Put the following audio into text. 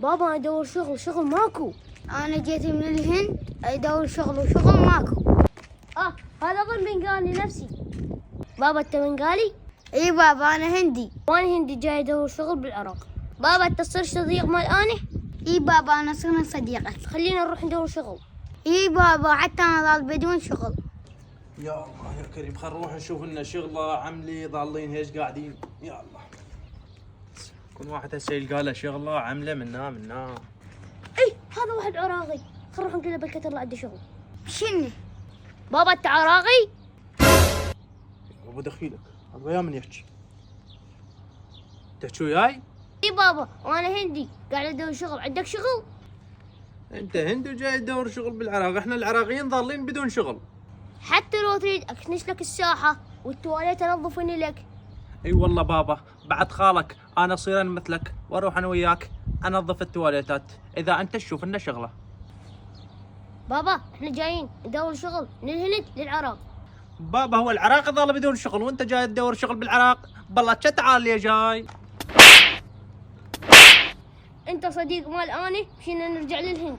بابا أنا أدور شغل ماكو. أنا جيت من الهند أدور شغل وشغل ماكو. هذا ظن بنغالي نفسي. بابا أنت بنغالي؟ إي بابا أنا هندي. وأنا هندي جاي أدور شغل بالعراق. بابا أنت تصير صديق مال أنا؟ إي بابا أنا صرنا صديقك. خلينا نروح ندور شغل. إي بابا حتى أنا ضال بدون شغل. يا الله يا كريم، خل نروح نشوف لنا شغله عملي، ضالين هيش قاعدين. يا الله، كل واحد هسه يلقى له شغله عمله منا. هذا واحد عراقي، خل نروح نقول له بلكي طلع عنده شغل. شنو؟ بابا أنت عراقي؟ ابو دخيلك هذا وياه من يحكي؟ تحكي وياي؟ اي بابا وانا هندي قاعد ادور شغل. عندك شغل؟ انت هندي وجاي تدور شغل بالعراق، احنا العراقيين ضالين بدون شغل. حتى لو تريد اكنس لك الساحه والتواليت انظفني لك. اي والله بابا، بعد خالك انا اصير أنا مثلك واروح انا وياك انظف التواليتات اذا انت تشوف لنا شغله. بابا احنا جايين ندور شغل من الهند للعراق. بابا هو العراق ظل بدون شغل وانت جاي تدور شغل بالعراق؟ بالله تعال يا جاي. انت صديق مال اني مشينا نرجع للهند.